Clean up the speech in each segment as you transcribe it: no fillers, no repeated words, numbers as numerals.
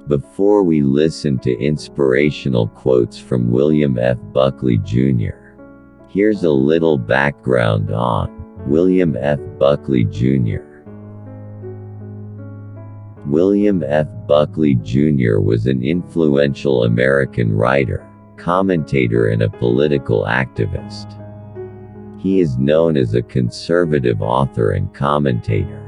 Before we listen to inspirational quotes from William F. Buckley Jr., here's a little background on William F. Buckley Jr. William F. Buckley Jr. was an influential American writer, commentator and a political activist. He is known as a conservative author and commentator.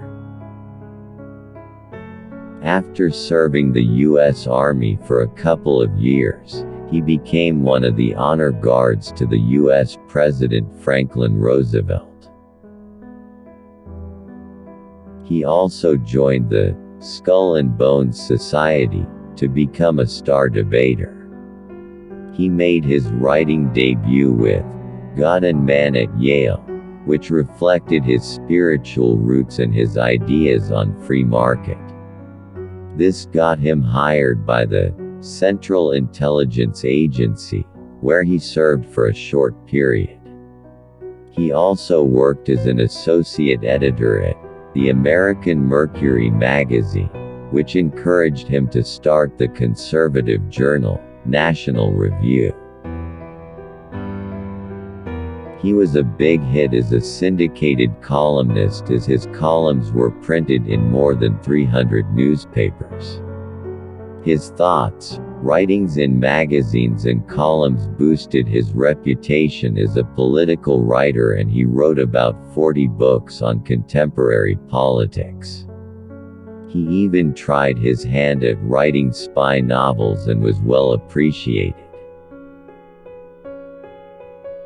After serving the U.S. Army for a couple of years, he became one of the honor guards to the U.S. President Franklin Roosevelt. He also joined the Skull and Bones Society to become a star debater. He made his writing debut with God and Man at Yale, which reflected his spiritual roots and his ideas on free market. This got him hired by the Central Intelligence Agency, where he served for a short period. He also worked as an associate editor at the American Mercury Magazine, which encouraged him to start the conservative journal, National Review. He was a big hit as a syndicated columnist, as his columns were printed in more than 300 newspapers. His thoughts, writings in magazines and columns boosted his reputation as a political writer, and he wrote about 40 books on contemporary politics. He even tried his hand at writing spy novels and was well appreciated.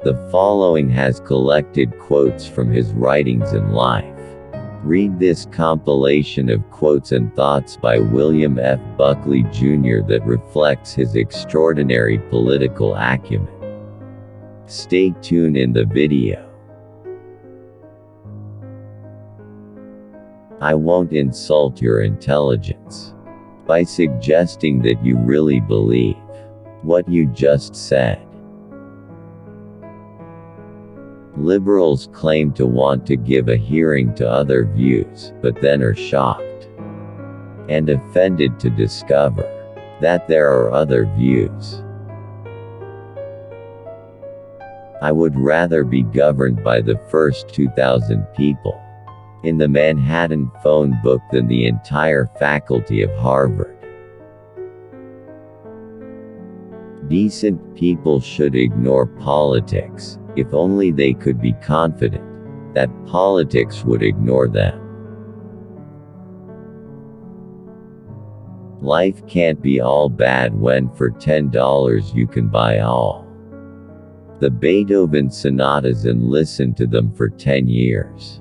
The following has collected quotes from his writings and life. Read this compilation of quotes and thoughts by William F. Buckley Jr. that reflects his extraordinary political acumen. Stay tuned in the video. I won't insult your intelligence by suggesting that you really believe what you just said. Liberals claim to want to give a hearing to other views, but then are shocked and offended to discover that there are other views. I would rather be governed by the first 2,000 people in the Manhattan phone book than the entire faculty of Harvard. Decent people should ignore politics, if only they could be confident that politics would ignore them. Life can't be all bad when for $10 you can buy all the Beethoven sonatas and listen to them for 10 years.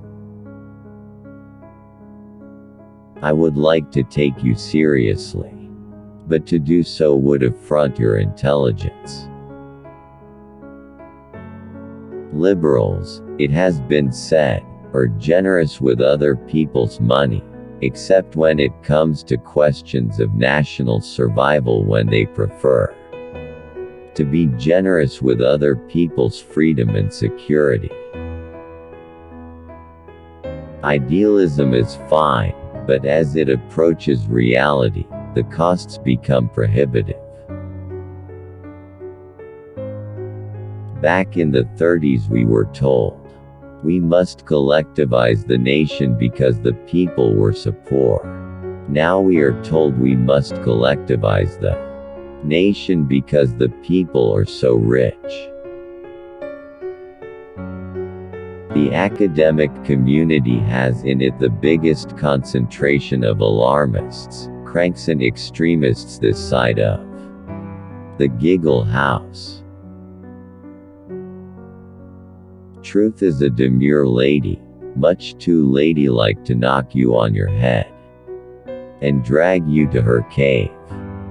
I would like to take you seriously, but to do so would affront your intelligence. Liberals, it has been said, are generous with other people's money, except when it comes to questions of national survival, when they prefer to be generous with other people's freedom and security. Idealism is fine, but as it approaches reality, the costs become prohibitive. Back in the 30s we were told we must collectivize the nation because the people were so poor. Now we are told we must collectivize the nation because the people are so rich. The academic community has in it the biggest concentration of alarmists, cranks and extremists this side of the Giggle House. Truth is a demure lady, much too ladylike to knock you on your head and drag you to her cave.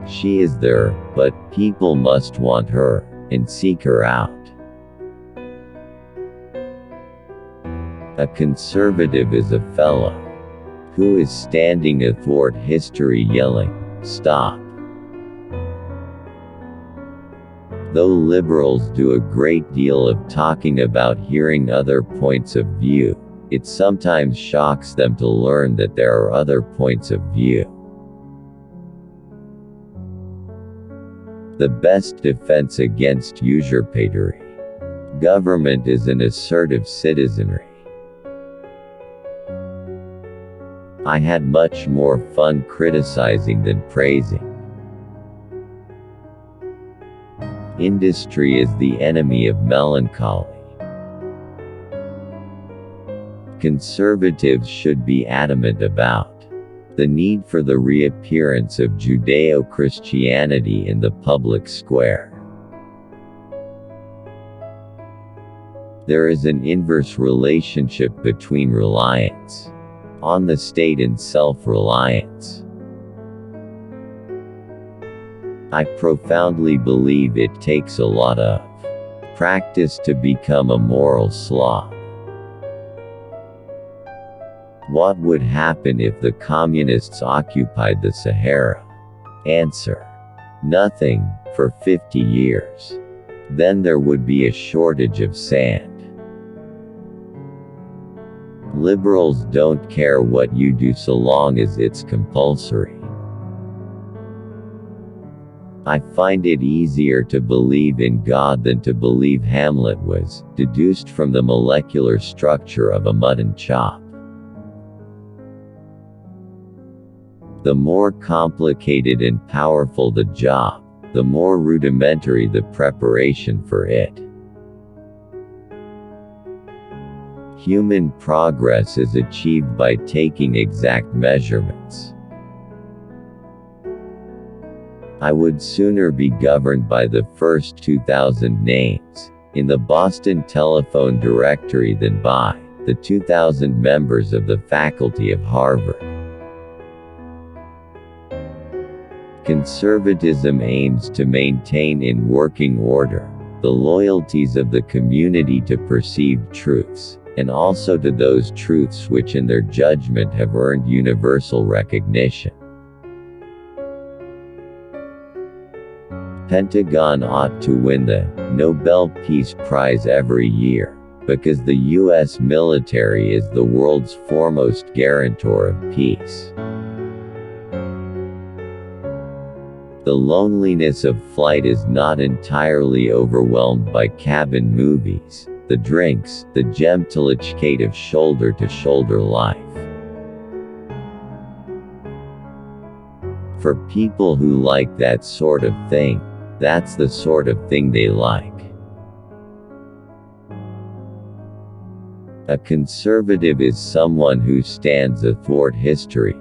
She is there, but people must want her and seek her out. A conservative is a fellow who is standing athwart history yelling, "Stop." Though liberals do a great deal of talking about hearing other points of view, it sometimes shocks them to learn that there are other points of view. the best defense against usurpatory government is an assertive citizenry. I had much more fun criticizing than praising. Industry is the enemy of melancholy. Conservatives should be adamant about the need for the reappearance of Judeo-Christianity in the public square. There is an inverse relationship between reliance on the state and self-reliance. I profoundly believe it takes a lot of practice to become a moral slob. What would happen if the communists occupied the Sahara? Answer: nothing, for 50 years. Then there would be a shortage of sand. Liberals don't care what you do so long as it's compulsory. I find it easier to believe in God than to believe Hamlet was deduced from the molecular structure of a mutton chop. The more complicated and powerful the job, the more rudimentary the preparation for it. Human progress is achieved by taking exact measurements. I would sooner be governed by the first 2,000 names in the Boston telephone directory than by the 2,000 members of the faculty of Harvard. Conservatism aims to maintain in working order the loyalties of the community to perceived truths, and also to those truths which in their judgment have earned universal recognition. Pentagon ought to win the Nobel Peace Prize every year, because the U.S. military is the world's foremost guarantor of peace. The loneliness of flight is not entirely overwhelmed by cabin movies, the drinks, the gemtilichkate of shoulder-to-shoulder life. For people who like that sort of thing, that's the sort of thing they like. A conservative is someone who stands athwart history,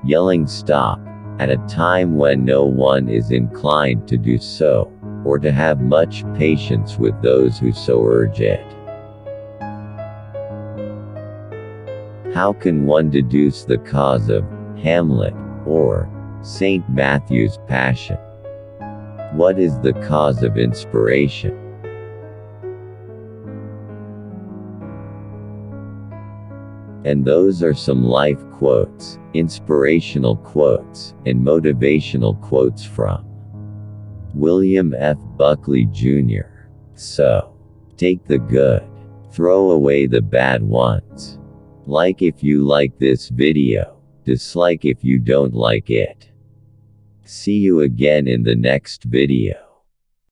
yelling "stop," at a time when no one is inclined to do so, or to have much patience with those who so urge it. How can one deduce the cause of Hamlet, or St. Matthew's Passion? What is the cause of inspiration? And those are some life quotes, inspirational quotes, and motivational quotes from William F. Buckley Jr. So, take the good, throw away the bad ones. Like if you like this video, dislike if you don't like it. See you again in the next video.